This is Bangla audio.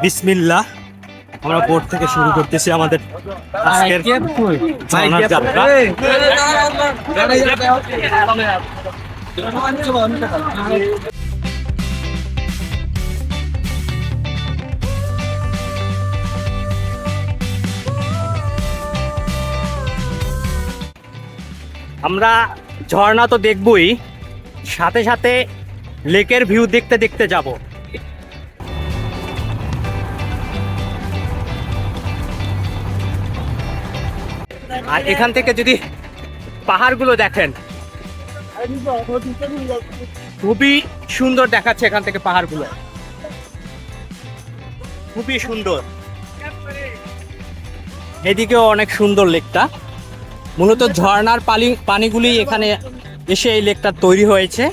বিসমিল্লাহ, আমরা বোট থেকে শুরু করতেছি আমাদের আজকের ঝর্ণার যাত্রা। আমরা ঝর্ণা তো দেখবই, সাথে সাথে লেকের ভিউ দেখতে দেখতে যাব। আর এখান থেকে যদি পাহাড়গুলো দেখেন, খুবই সুন্দর দেখাচ্ছে। এখান থেকে পাহাড়গুলো খুবই সুন্দর। এদিকেও অনেক সুন্দর লেকটা। মূলত ঝর্ণার পানিগুলি এখানে এসে এই লেকটা তৈরি হয়েছে।